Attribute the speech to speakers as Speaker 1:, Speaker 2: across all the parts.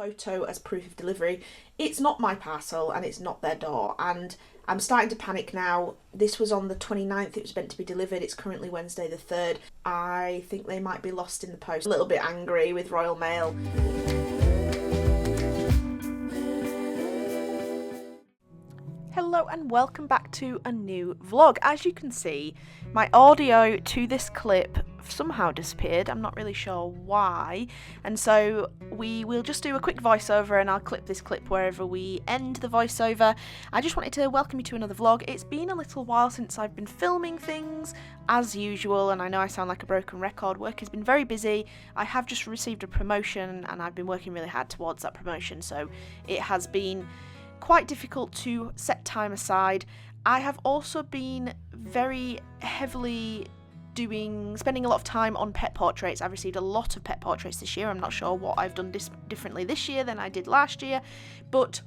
Speaker 1: photo as proof of delivery. It's not my parcel and it's not their door, and I'm starting to panic now. This was on the 29th, it was meant to be delivered. It's currently Wednesday the 3rd. I think they might be lost in the post. A little bit angry with Royal Mail. Hello and welcome back to a new vlog. As you can see, my audio to this clip somehow disappeared. I'm not really sure why, and so we will just do a quick voiceover and I'll clip this clip wherever we end the voiceover. I just wanted to welcome you to another vlog. It's been a little while since I've been filming things as usual, and I know I sound like a broken record. Work has been very busy. I have just received a promotion and I've been working really hard towards that promotion, so it has been quite difficult to set time aside. I have also been very heavily spending a lot of time on pet portraits. I've received a lot of pet portraits this year. I'm not sure what I've done differently this year than I did last year, but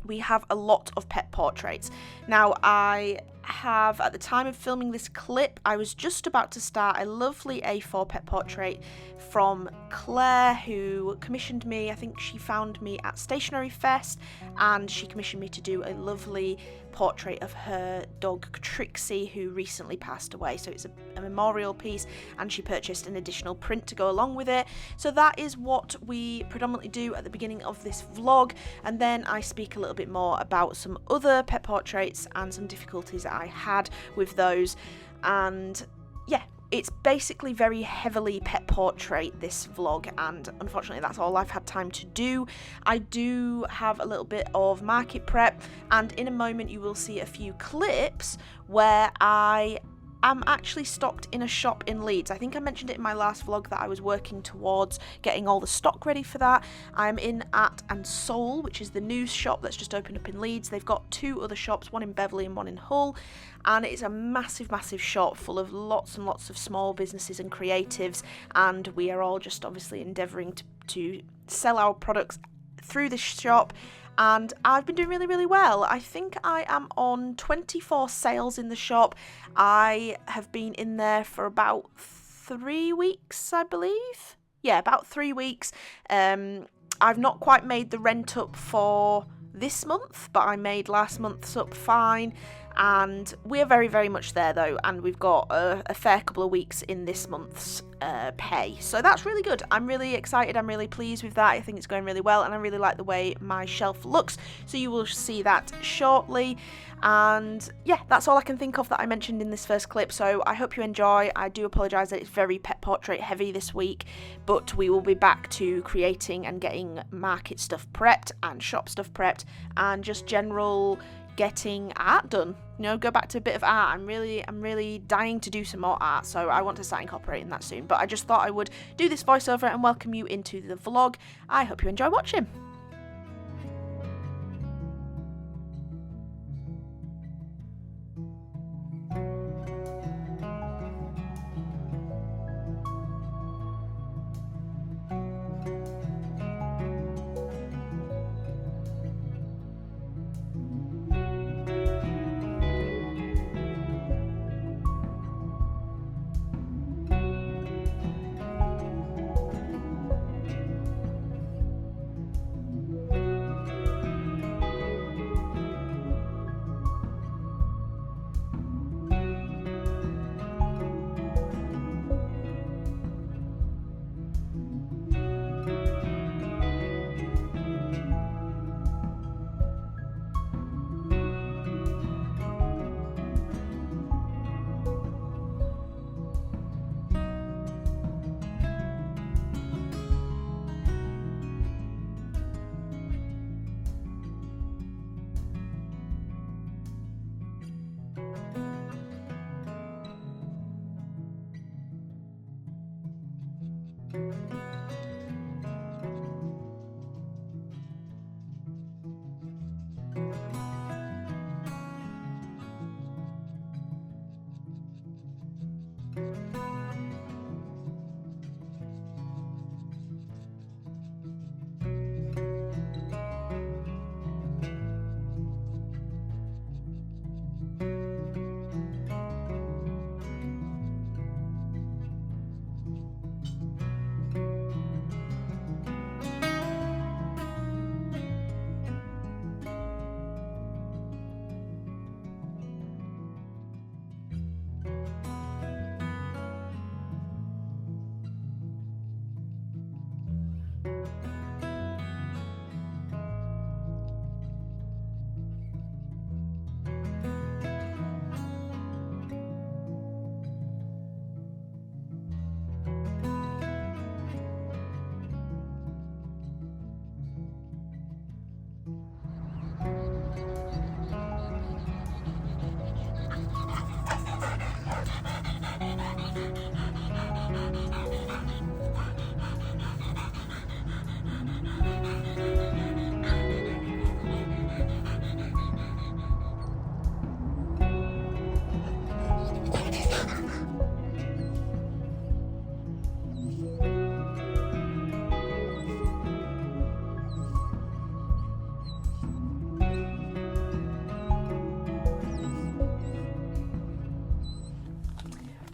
Speaker 1: we have a lot of pet portraits. Now, I have, at the time of filming this clip, I was just about to start a lovely A4 pet portrait from Claire, who commissioned me. I think she found me at Stationery Fest and she commissioned me to do a lovely portrait of her dog Trixie, who recently passed away. So it's a memorial piece, and she purchased an additional print to go along with it. So that is what we predominantly do at the beginning of this vlog, and then I speak a little bit more about some other pet portraits and some difficulties that I had with those. And yeah, it's basically very heavily pet portrait, this vlog, and unfortunately that's all I've had time to do. I do have a little bit of market prep, and in a moment you will see a few clips where I am actually stocked in a shop in Leeds. I think I mentioned it in my last vlog that I was working towards getting all the stock ready for that. I'm in at and Soul, which is the new shop that's just opened up in Leeds. They've got two other shops, one in Beverley and one in Hull, and it's a massive shop full of lots and lots of small businesses and creatives, and we are all just obviously endeavouring to sell our products through this shop. And I've been doing really well. I think I am on 24 sales in the shop. I have been in there for about 3 weeks, I believe. Yeah, about 3 weeks. I've not quite made the rent up for this month, but I made last month's up fine. And we're very much there though, and we've got a fair couple of weeks in this month's pay, so that's really good. I'm really excited, I'm really pleased with that. I think it's going really well, and I really like the way my shelf looks, so you will see that shortly. And yeah, that's all I can think of that I mentioned in this first clip, so I hope you enjoy. I do apologise that it's very pet portrait heavy this week, but we will be back to creating and getting market stuff prepped and shop stuff prepped and just general getting art done. You know, go back to a bit of art. I'm really dying to do some more art, so I want to start incorporating that soon. But I just thought I would do this voiceover and welcome you into the vlog. I hope you enjoy watching.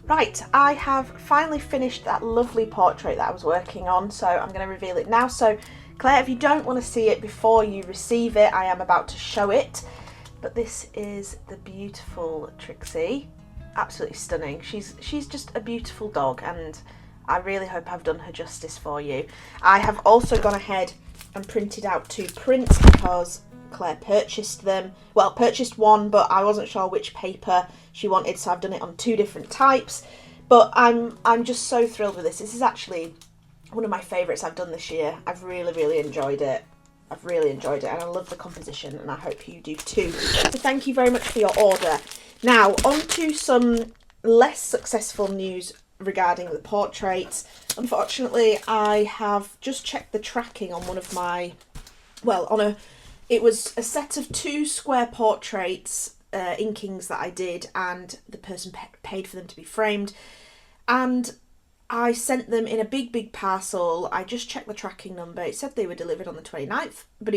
Speaker 1: Right, I have finally finished that lovely portrait that I was working on, so I'm going to reveal it now. So Claire, if you don't want to see it before you receive it, I am about to show it. But this is the beautiful Trixie. Absolutely stunning. She's just a beautiful dog, and I really hope I've done her justice for you. I have also gone ahead and printed out 2 prints because Claire purchased them. Well, purchased one, but I wasn't sure which paper she wanted, so I've done it on 2 different types. But I'm just so thrilled with this. This is actually one of my favourites I've done this year. I've really enjoyed it. I've really enjoyed it, and I love the composition, and I hope you do too. So thank you very much for your order. Now, on to some less successful news regarding the portraits. Unfortunately, I have just checked the tracking on one of my, it was a set of 2 square portraits, inkings that I did, and the person paid for them to be framed, and I sent them in a big parcel. I just checked the tracking number. It said they were delivered on the 29th, but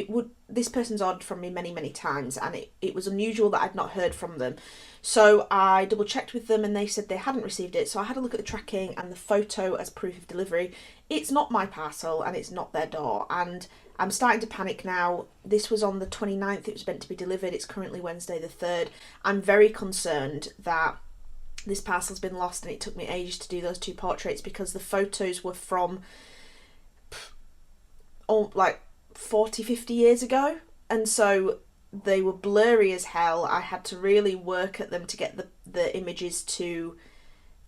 Speaker 1: this person's ordered from me many times, and it was unusual that I'd not heard from them. So I double checked with them, and they said they hadn't received it. So I had a look at the tracking and the photo as proof of delivery. It's not my parcel, and it's not their door, and I'm starting to panic now. This was on the 29th. It was meant to be delivered. It's currently Wednesday the 3rd. I'm very concerned that this parcel's been lost, and it took me ages to do those 2 portraits because the photos were from like 40-50 years ago, and so they were blurry as hell. I had to really work at them to get the images to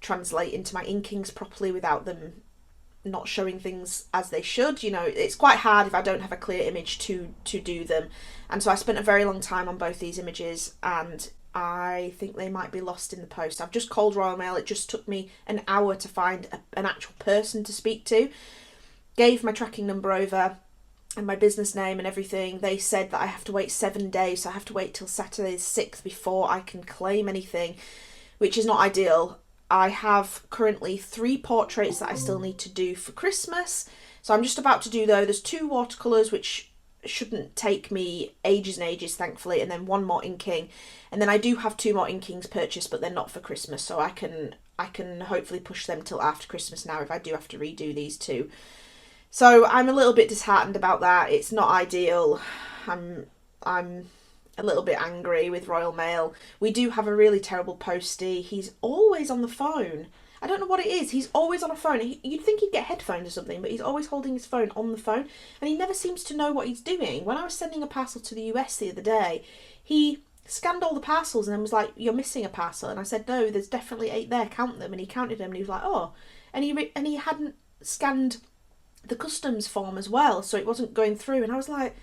Speaker 1: translate into my inkings properly without them not showing things as they should. You know, it's quite hard if I don't have a clear image to do them, and so I spent a very long time on both these images, and I think they might be lost in the post. I've just called Royal Mail. It just took me an hour to find an actual person to speak to. Gave my tracking number over and my business name and everything. They said that I have to wait 7 days, so I have to wait till Saturday the 6th before I can claim anything, which is not ideal. I have currently 3 portraits that I still need to do for Christmas, so I'm just about to do those. There's 2 watercolours, which shouldn't take me ages and ages, thankfully, and then 1 more inking, and then I do have 2 more inkings purchased, but they're not for Christmas, so I can hopefully push them till after Christmas now if I do have to redo these 2. So I'm a little bit disheartened about that. It's not ideal. I'm a little bit angry with Royal Mail. We do have a really terrible postie. He's always on the phone. I don't know what it is. He's always on a phone. You'd think he'd get headphones or something, but he's always holding his phone on the phone, and he never seems to know what he's doing. When I was sending a parcel to the US the other day, he scanned all the parcels and then was like, "You're missing a parcel." And I said, "No, there's definitely 8 there. Count them." And he counted them, and he was like, "Oh," and he hadn't scanned the customs form as well, so it wasn't going through. And I was like,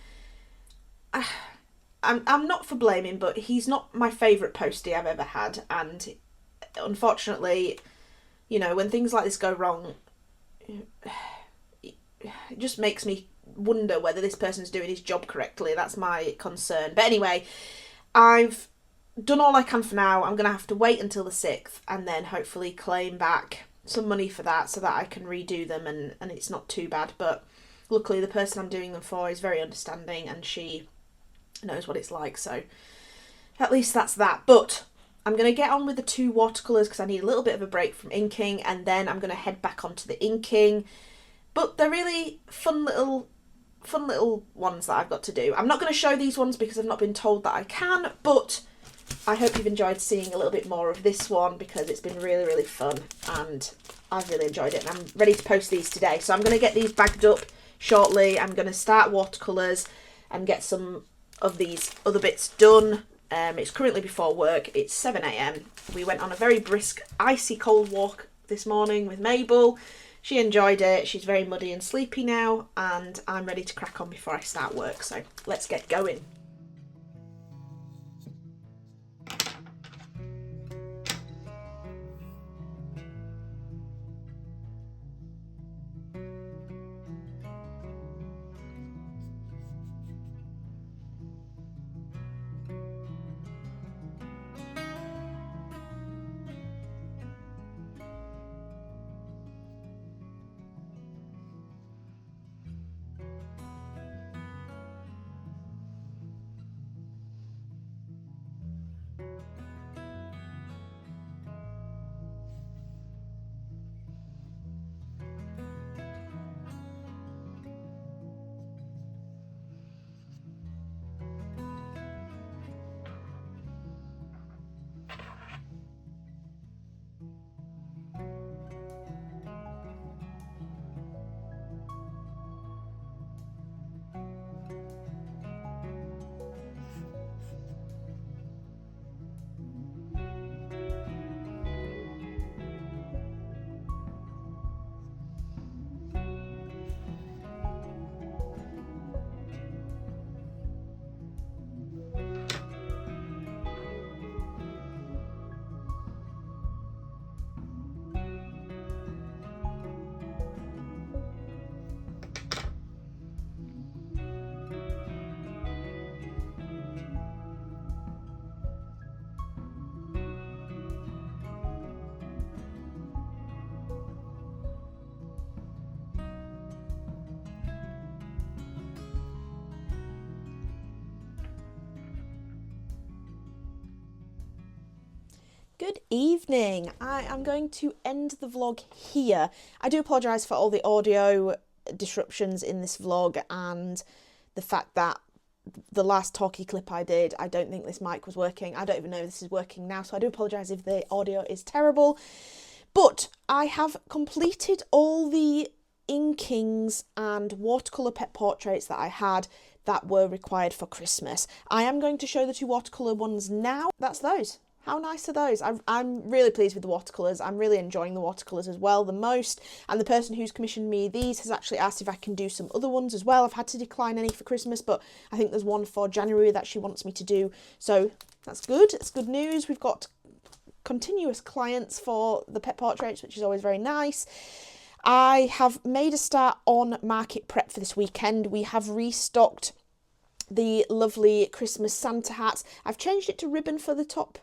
Speaker 1: I'm not for blaming, but he's not my favourite postie I've ever had, and unfortunately, you know, when things like this go wrong, it just makes me wonder whether this person's doing his job correctly. That's my concern. But anyway, I've done all I can for now. I'm going to have to wait until the 6th and then hopefully claim back some money for that so that I can redo them, and it's not too bad. But luckily the person I'm doing them for is very understanding, and she knows what it's like, so at least that's that. But I'm going to get on with the 2 watercolours because I need a little bit of a break from inking, and then I'm going to head back onto the inking. But they're really fun little ones that I've got to do. I'm not going to show these ones because I've not been told that I can, but I hope you've enjoyed seeing a little bit more of this one because it's been really fun, and I've really enjoyed it, and I'm ready to post these today. So I'm going to get these bagged up shortly. I'm going to start watercolours and get some of these other bits done. It's currently before work. It's 7 a.m. We went on a very brisk, icy cold walk this morning with Mabel. She enjoyed it. She's very muddy and sleepy now, and I'm ready to crack on before I start work. So let's get going. Good evening. I am going to end the vlog here. I do apologise for all the audio disruptions in this vlog and the fact that the last talkie clip I did, I don't think this mic was working. I don't even know if this is working now, so I do apologise if the audio is terrible. But I have completed all the inkings and watercolour pet portraits that I had that were required for Christmas. I am going to show the two watercolour ones now. That's those. How nice are those? I'm really pleased with the watercolours. I'm really enjoying the watercolours as well the most. And the person who's commissioned me these has actually asked if I can do some other ones as well. I've had to decline any for Christmas, but I think there's one for January that she wants me to do. So that's good. It's good news. We've got continuous clients for the pet portraits, which is always very nice. I have made a start on market prep for this weekend. We have restocked the lovely Christmas Santa hats. I've changed it to ribbon for the top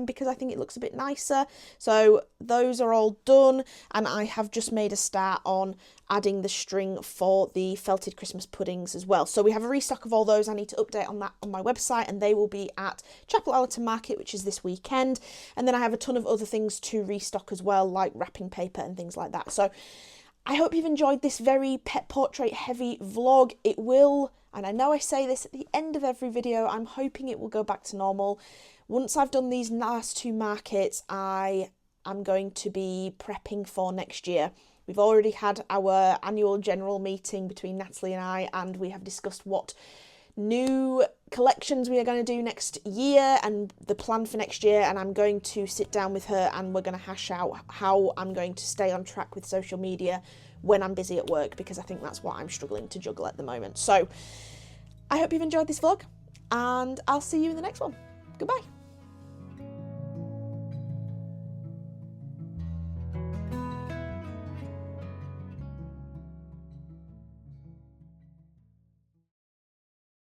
Speaker 1: because I think it looks a bit nicer. So those are all done, and I have just made a start on adding the string for the felted Christmas puddings as well. So we have a restock of all those. I need to update on that on my website, and they will be at Chapel Allerton Market, which is this weekend. And then I have a ton of other things to restock as well, like wrapping paper and things like that. So I hope you've enjoyed this very pet portrait heavy vlog. It will, and I know I say this at the end of every video, I'm hoping it will go back to normal. Once I've done these last two markets, I am going to be prepping for next year. We've already had our annual general meeting between Natalie and I, and we have discussed what new collections we are going to do next year and the plan for next year. And I'm going to sit down with her and we're going to hash out how I'm going to stay on track with social media when I'm busy at work, because I think that's what I'm struggling to juggle at the moment. So I hope you've enjoyed this vlog, and I'll see you in the next one. Goodbye.